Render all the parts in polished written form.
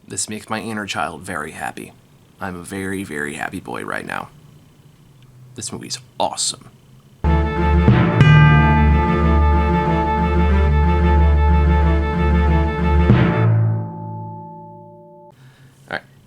This makes my inner child very happy. I'm a very, very happy boy right now. This movie's awesome.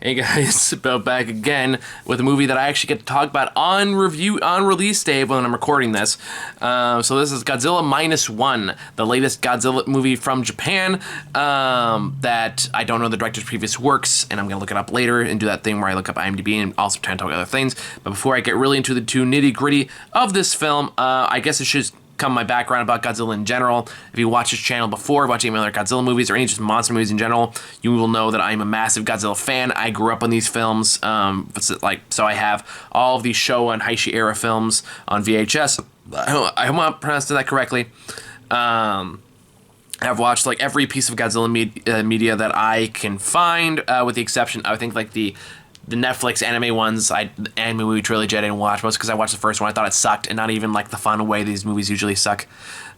Hey guys, about back again with a movie that I actually get to talk about on release day when I'm recording this. So this is Godzilla Minus One, the latest Godzilla movie from Japan that I don't know the director's previous works, and I'm going to look it up later and do that thing where I look up IMDb and also try to talk about other things. But before I get really into the nitty gritty of this film, I guess it should come my background about Godzilla in general. If you watch this channel before, watching any other Godzilla movies or any just monster movies in general, you will know that I'm a massive Godzilla fan. I grew up on these films, so I have all of these Showa and Heishi era films on VHS. I hope I'm pronouncing that correctly. I've watched like every piece of Godzilla media that I can find, with the exception, I think, like the Netflix anime ones. The anime movie trilogy I didn't watch, most because I watched the first one. I thought it sucked, and not even like the fun way these movies usually suck.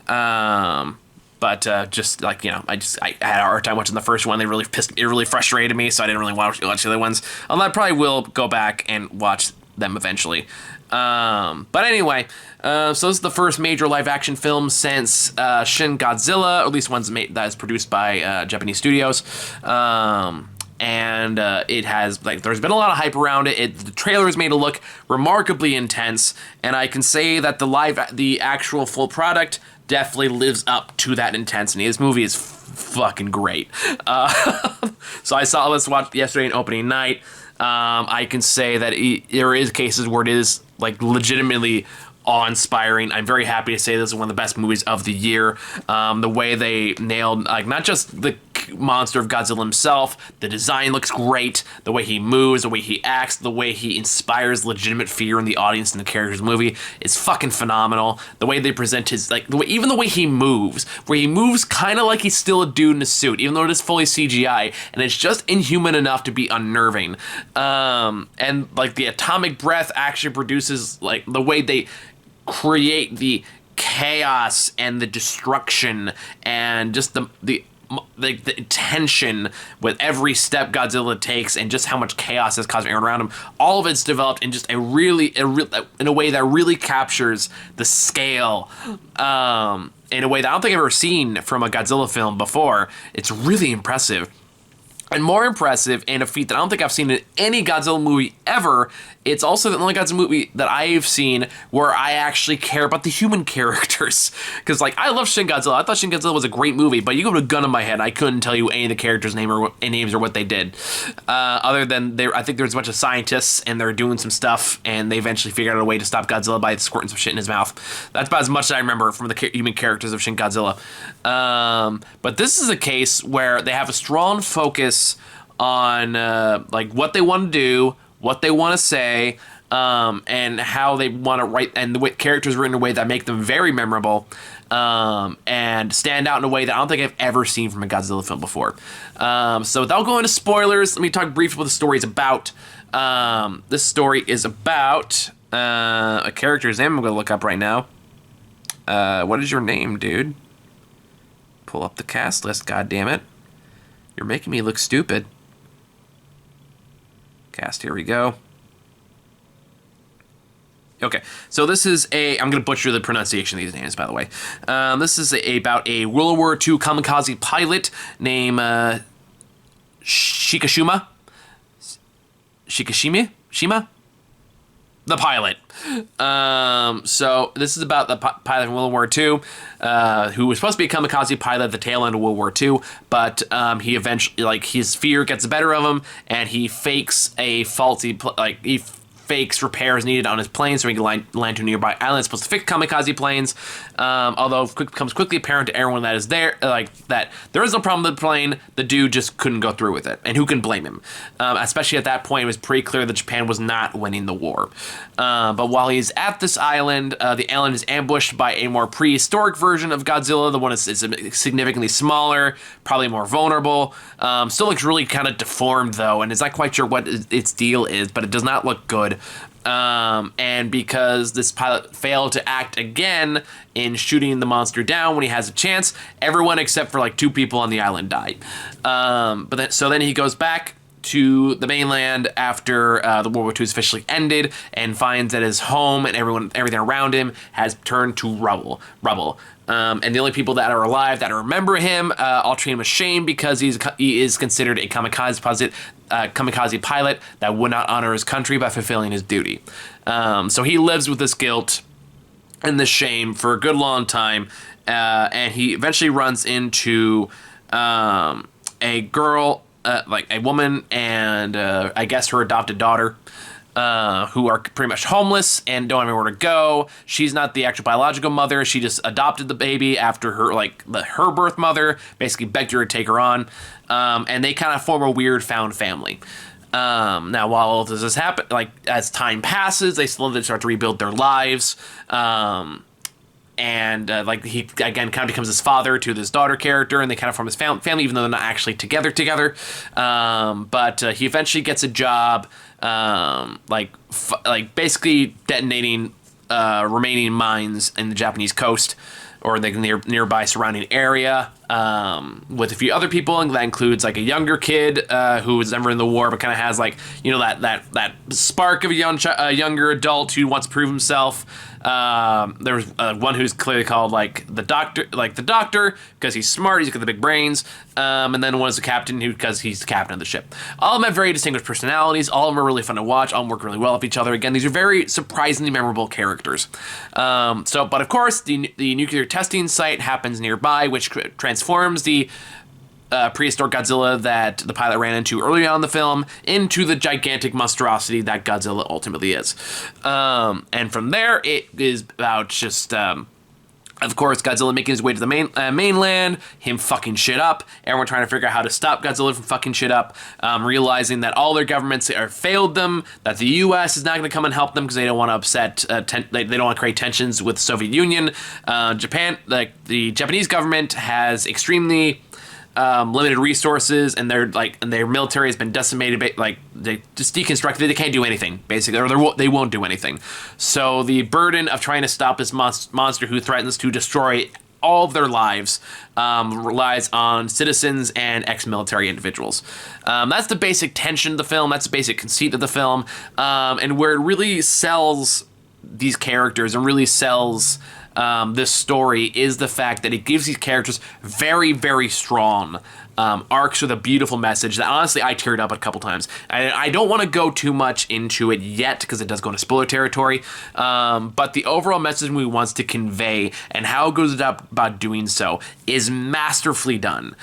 But just like, I had a hard time watching the first one. It really frustrated me, so I didn't really watch the other ones. Although I probably will go back and watch them eventually. But anyway, so this is the first major live-action film since Shin Godzilla, or at least one that is produced by Japanese studios. And it has, there's been a lot of hype around it. The trailer is made to look remarkably intense, and I can say that the actual full product definitely lives up to that intensity. This movie is fucking great. So let's watch yesterday on opening night. I can say that there is cases where it is legitimately awe-inspiring. I'm very happy to say this is one of the best movies of the year. The way they nailed not just the monster of Godzilla himself, the design looks great, the way he moves, the way he acts, the way he inspires legitimate fear in the audience and the characters of the movie is fucking phenomenal. The way they present his, even the way he moves, where he moves kind of like he's still a dude in a suit, even though it is fully CGI, and it's just inhuman enough to be unnerving. And the atomic breath actually produces, the way they create the chaos and the destruction and just the tension with every step Godzilla takes, and just how much chaos is causing around him. All of it's developed in just in a way that really captures the scale, in a way that I don't think I've ever seen from a Godzilla film before. It's really impressive. And more impressive, and a feat that I don't think I've seen in any Godzilla movie ever, it's also the only Godzilla movie that I've seen where I actually care about the human characters. Because, I love Shin Godzilla. I thought Shin Godzilla was a great movie, but you go to a gun in my head, I couldn't tell you any of the characters' names or what they did. Other than, I think there's a bunch of scientists, and they're doing some stuff, and they eventually figured out a way to stop Godzilla by squirting some shit in his mouth. That's about as much as I remember from the human characters of Shin Godzilla. But this is a case where they have a strong focus on what they want to do, what they want to say, and how they want to write, and the way characters written in a way that make them very memorable, and stand out in a way that I don't think I've ever seen from a Godzilla film before. So without going into spoilers, let me talk briefly what the story is about. This story is about a character's name I'm going to look up right now. What is your name, dude? Pull up the cast list, goddammit. You're making me look stupid. Cast, here we go. Okay, so this is I'm going to butcher the pronunciation of these names, by the way. This is about a World War II kamikaze pilot named Shikashima? The pilot. So this is about the pilot in World War II, who was supposed to be a kamikaze pilot at the tail end of World War II, but he eventually, his fear gets the better of him, and he fakes a faulty, fakes repairs needed on his plane so he can land to a nearby island. It's supposed to fix kamikaze planes, although it becomes quickly apparent to everyone that is there, that there is no problem with the plane, the dude just couldn't go through with it, and who can blame him? Especially at that point, it was pretty clear that Japan was not winning the war. But while he's at this island, the island is ambushed by a more prehistoric version of Godzilla. The one is significantly smaller, probably more vulnerable. Still looks really kind of deformed, though, and is not quite sure what its deal is, but it does not look good. And because this pilot failed to act again in shooting the monster down when he has a chance, everyone except for like 2 people on the island died. So then he goes back to the mainland after the World War II has officially ended, and finds that his home and everything around him has turned to rubble. And the only people that are alive that remember him all treat him with shame because he is considered a kamikaze pilot that would not honor his country by fulfilling his duty. So he lives with this guilt and this shame for a good long time, and he eventually runs into a girl, like a woman, and I guess her adopted daughter, who are pretty much homeless and don't have anywhere to go. She's not the actual biological mother. She just adopted the baby after her birth mother basically begged her to take her on. And they kind of form a weird found family. Now, while all this has happened, like as time passes, they slowly start to rebuild their lives. Like he again kind of becomes his father to this daughter character, and they kind of form his family, even though they're not actually together. But he eventually gets a job, basically detonating remaining mines in the Japanese coast or the nearby surrounding area, with a few other people, and that includes like a younger kid who was never in the war but kind of has like, you know, that spark of a younger adult who wants to prove himself. There was one who's clearly called like the doctor because he's smart, he's got the big brains, and then one is the captain because he's the captain of the ship. All of them have very distinguished personalities. All of them are really fun to watch. All of them work really well with each other. Again, these are very surprisingly memorable characters. But of course, the nuclear testing site happens nearby, which transforms the prehistoric Godzilla that the pilot ran into early on in the film into the gigantic monstrosity that Godzilla ultimately is. And from there, it is about just, of course, Godzilla making his way to the mainland, him fucking shit up, everyone trying to figure out how to stop Godzilla from fucking shit up, realizing that all their governments failed them, that the U.S. is not going to come and help them because they don't want to upset, they don't want to create tensions with the Soviet Union. Japan, like the Japanese government has extremely limited resources, and their military has been decimated. They just deconstructed. They can't do anything basically, or they won't do anything. So the burden of trying to stop this monster who threatens to destroy all of their lives relies on citizens and ex-military individuals. That's the basic tension of the film. That's the basic conceit of the film, and where it really sells these characters and really sells this story is the fact that it gives these characters very, very strong arcs with a beautiful message that honestly I teared up a couple times. I don't want to go too much into it yet because it does go into spoiler territory, but the overall message we wants to convey and how it goes about doing so is masterfully done.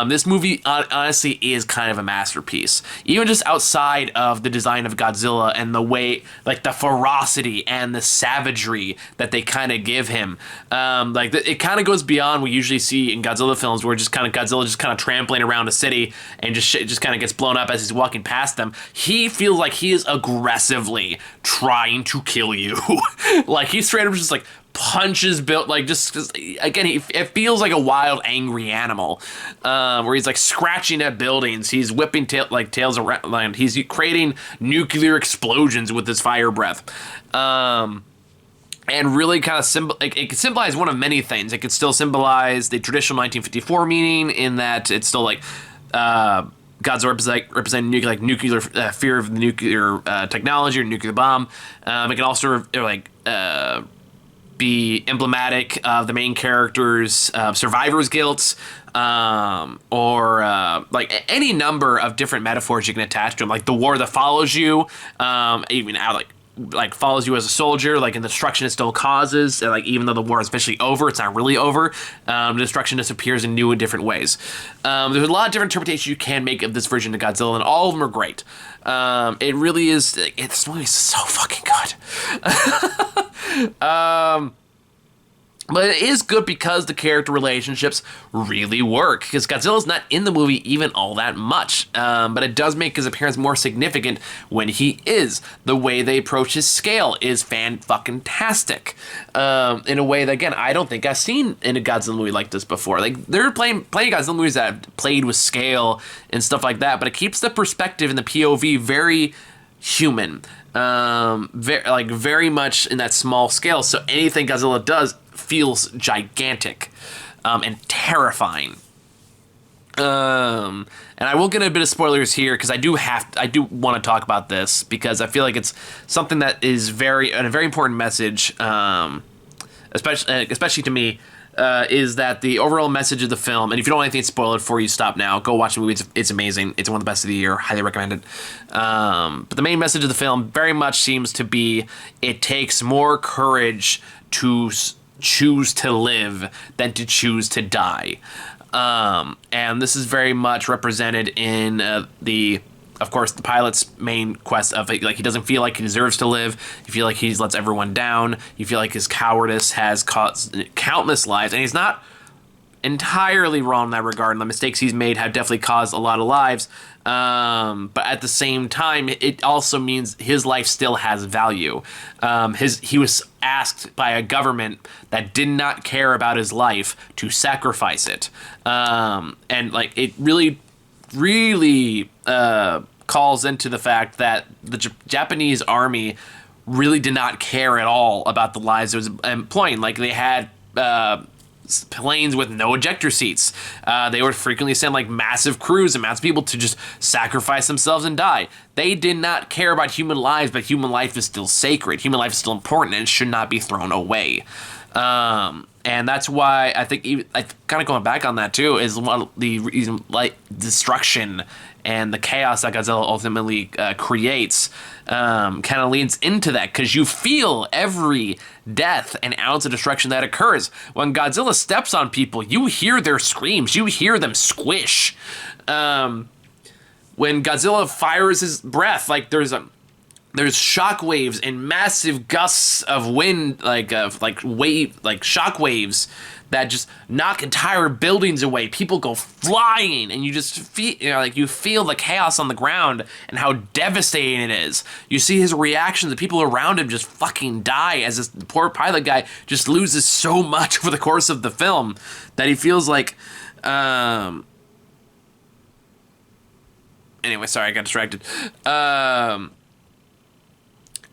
This movie honestly is kind of a masterpiece, even just outside of the design of Godzilla and the way, like the ferocity and the savagery that they kind of give him. It kind of goes beyond what we usually see in Godzilla films, where Godzilla just kind of trampling around a city and just kind of gets blown up as he's walking past them. He feels like he is aggressively trying to kill you. Like he straight up just like punches built like just again it feels like a wild angry animal, where he's like scratching at buildings, he's whipping tails around, he's creating nuclear explosions with his fire breath. And really kind of it can symbolize one of many things. It could still symbolize the traditional 1954 meaning, in that it's still like Godzilla representing nuclear fear of the nuclear technology or nuclear bomb. It can also be emblematic of the main character's survivor's guilt, or any number of different metaphors you can attach to him, like the war that follows you, even out follows you as a soldier, like, and the destruction it still causes, and, even though the war is officially over, it's not really over. The destruction just appears in new and different ways. There's a lot of different interpretations you can make of this version of Godzilla, and all of them are great. It really is. This movie is so fucking good. But it is good because the character relationships really work, because Godzilla's not in the movie even all that much, but it does make his appearance more significant when he is. The way they approach his scale is fan-fucking-tastic, in a way that, again, I don't think I've seen in a Godzilla movie like this before. Like, there are plenty of Godzilla movies that have played with scale and stuff like that, but it keeps the perspective and the POV very human, very much in that small scale. So anything Godzilla does feels gigantic and terrifying. And I will get a bit of spoilers here because I do want to talk about this because I feel like it's something that is a very important message, especially to me, is that the overall message of the film, and if you don't want anything spoiled for you, stop now, go watch the movie. It's amazing. It's one of the best of the year. Highly recommend it. But the main message of the film very much seems to be it takes more courage to choose to live than to choose to die. And this is very much represented in of course, the pilot's main quest of like he doesn't feel like he deserves to live. You feel like he lets everyone down. You feel like his cowardice has caused countless lives, and he's not entirely wrong in that regard. And the mistakes he's made have definitely caused a lot of lives. But at the same time, it also means his life still has value. He was asked by a government that did not care about his life to sacrifice it. And like it really calls into the fact that the Japanese army really did not care at all about the lives it was employing. Like they had planes with no ejector seats. They would frequently send like massive crews and massive people to just sacrifice themselves and die. They did not care about human lives, but human life is still sacred. Human life is still important and it should not be thrown away. And that's why I think, kind of going back on that too, is one of the reason, like destruction and the chaos that Godzilla ultimately creates kind of leads into that, because you feel every death and ounce of destruction that occurs. When Godzilla steps on people, you hear their screams, you hear them squish. When Godzilla fires his breath, like there's shockwaves and massive gusts of wind, like shock waves that just knock entire buildings away. People go flying, and you just feel, you feel the chaos on the ground and how devastating it is. You see his reactions. The people around him just fucking die as this poor pilot guy just loses so much over the course of the film that he feels like. Anyway, sorry, I got distracted.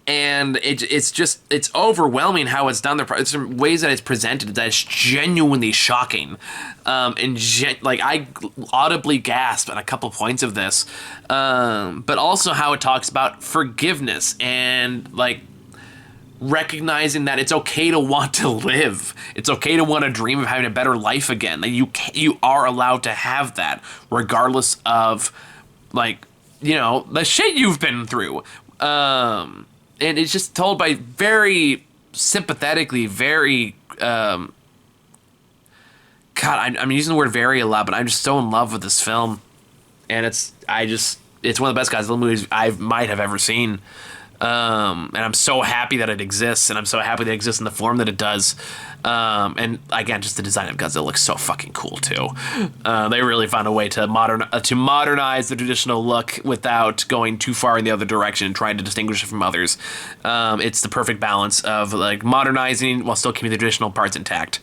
And it's overwhelming how it's done. There's some ways that it's presented that is genuinely shocking. I audibly gasped on a couple points of this. But also how it talks about forgiveness and like recognizing that it's okay to want to live. It's okay to want to dream of having a better life again. That you are allowed to have that regardless of the shit you've been through. And it's just told by very sympathetically, very, God, I'm using the word very a lot, but I'm just so in love with this film. And it's one of the best Godzilla movies I might have ever seen. And I'm so happy that it exists, and I'm so happy that it exists in the form that it does. And again, just the design of Godzilla looks so fucking cool too. They really found a way to modernize the traditional look without going too far in the other direction and trying to distinguish it from others. It's the perfect balance of like modernizing while still keeping the traditional parts intact.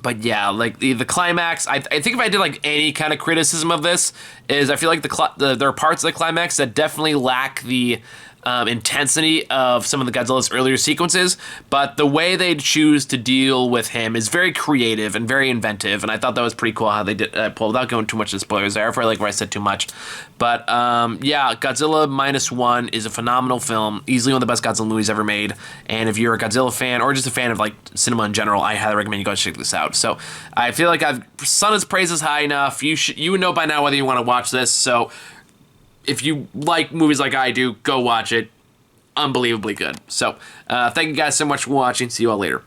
But yeah, like the climax, I think if I did like any kind of criticism of this, is I feel like there are parts of the climax that definitely lack the intensity of some of the Godzilla's earlier sequences, but the way they choose to deal with him is very creative and very inventive, and I thought that was pretty cool how they did without going too much into spoilers there. I feel like where I said too much. But yeah, Godzilla -1 is a phenomenal film, easily one of the best Godzilla movies ever made, and if you're a Godzilla fan or just a fan of like cinema in general, I highly recommend you go check this out. So I feel like I've sung its praises high enough. You would know by now whether you want to watch this, so if you like movies like I do, go watch it. Unbelievably good. So, thank you guys so much for watching. See you all later.